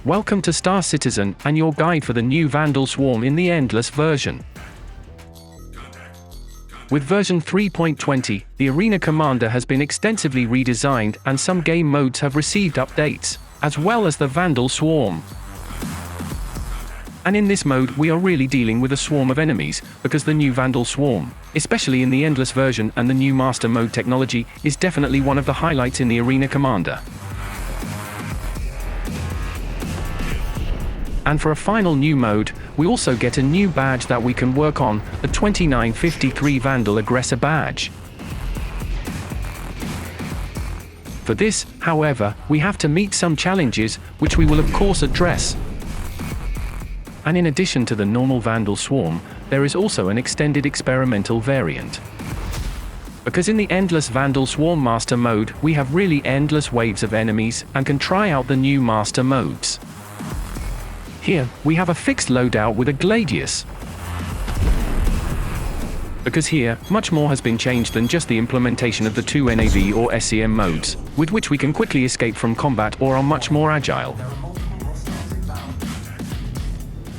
Welcome to Star Citizen and your guide for the new Vanduul Swarm in the Endless version. With version 3.20, the Arena Commander has been extensively redesigned and some game modes have received updates, as well as the Vanduul Swarm. And in this mode we are really dealing with a swarm of enemies, because the new Vanduul Swarm, especially in the Endless version and the new Master Mode technology, is definitely one of the highlights in the Arena Commander. And for a final new mode, we also get a new badge that we can work on, the 2953 Vanduul Aggressor badge. For this, however, we have to meet some challenges, which we will of course address. And in addition to the normal Vanduul Swarm, there is also an extended experimental variant. Because in the Endless Vanduul Swarm Master Mode, we have really endless waves of enemies and can try out the new Master Modes. Here, we have a fixed loadout with a Gladius. Because here, much more has been changed than just the implementation of the two NAV or SCM modes, with which we can quickly escape from combat or are much more agile.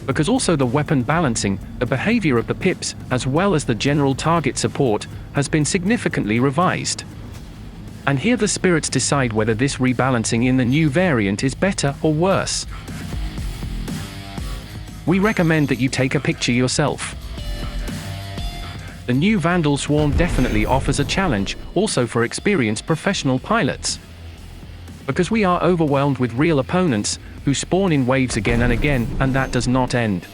Because also the weapon balancing, the behavior of the pips, as well as the general target support, has been significantly revised. And here the spirits decide whether this rebalancing in the new variant is better or worse. We recommend that you take a picture yourself. The new Vanduul Swarm definitely offers a challenge, also for experienced professional pilots. Because we are overwhelmed with real opponents, who spawn in waves again and again, and that does not end.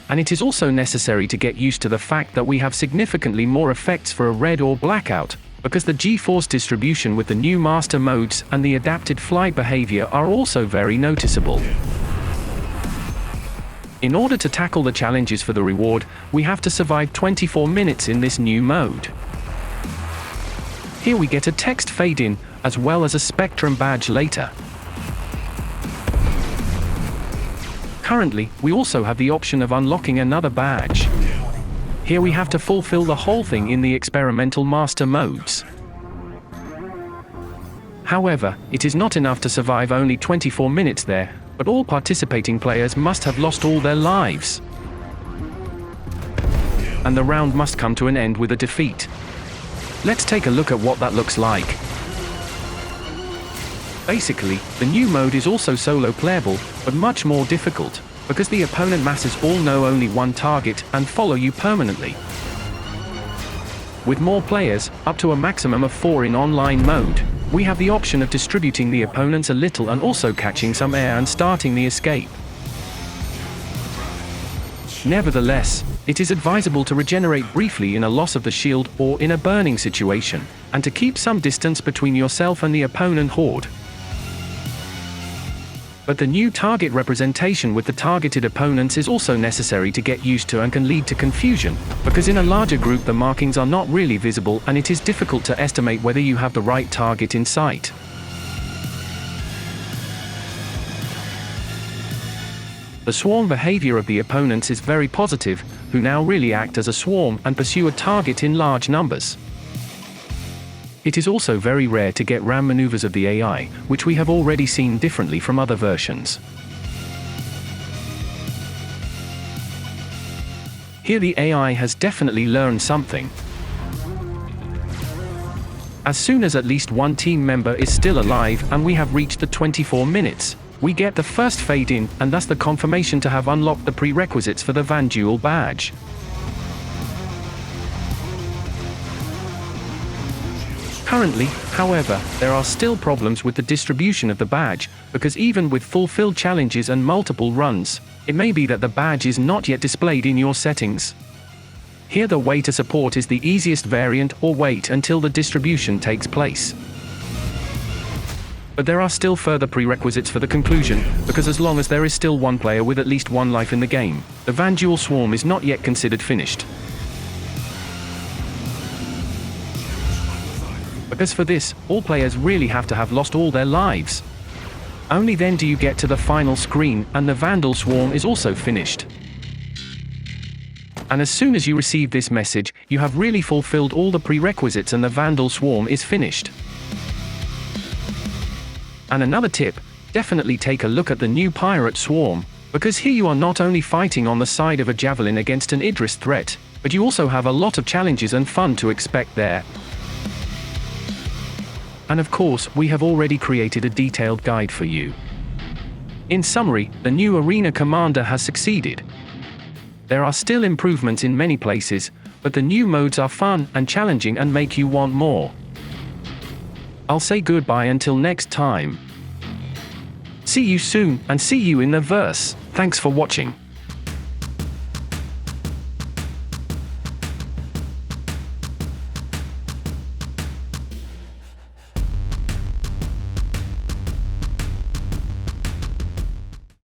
And it is also necessary to get used to the fact that we have significantly more effects for a red or blackout, because the G-force distribution with the new master modes and the adapted flight behavior are also very noticeable. In order to tackle the challenges for the reward, we have to survive 24 minutes in this new mode. Here we get a text fade-in, as well as a Spectrum badge later. Currently, we also have the option of unlocking another badge. Here we have to fulfill the whole thing in the experimental master modes. However, it is not enough to survive only 24 minutes there, but all participating players must have lost all their lives. And the round must come to an end with a defeat. Let's take a look at what that looks like. Basically, the new mode is also solo playable, but much more difficult, because the opponent masses all know only one target and follow you permanently. With more players, up to a maximum of 4 in online mode, we have the option of distributing the opponents a little and also catching some air and starting the escape. Nevertheless, it is advisable to regenerate briefly in a loss of the shield or in a burning situation, and to keep some distance between yourself and the opponent horde. But the new target representation with the targeted opponents is also necessary to get used to and can lead to confusion, because in a larger group the markings are not really visible and it is difficult to estimate whether you have the right target in sight. The swarm behavior of the opponents is very positive, who now really act as a swarm and pursue a target in large numbers. It is also very rare to get ram maneuvers of the AI, which we have already seen differently from other versions. Here the AI has definitely learned something. As soon as at least one team member is still alive and we have reached the 24 minutes, we get the first fade-in and thus the confirmation to have unlocked the prerequisites for the Vanduul badge. Currently, however, there are still problems with the distribution of the badge, because even with fulfilled challenges and multiple runs, it may be that the badge is not yet displayed in your settings. Here the way to support is the easiest variant, or wait until the distribution takes place. But there are still further prerequisites for the conclusion, because as long as there is still one player with at least one life in the game, the Vanduul Swarm is not yet considered finished. Because for this, all players really have to have lost all their lives. Only then do you get to the final screen, and the Vanduul Swarm is also finished. And as soon as you receive this message, you have really fulfilled all the prerequisites and the Vanduul Swarm is finished. And another tip, definitely take a look at the new Pirate Swarm, because here you are not only fighting on the side of a javelin against an Idris threat, but you also have a lot of challenges and fun to expect there. And of course, we have already created a detailed guide for you. In summary, the new Arena Commander has succeeded. There are still improvements in many places, but the new modes are fun and challenging and make you want more. I'll say goodbye until next time. See you soon, and see you in the verse. Thanks for watching.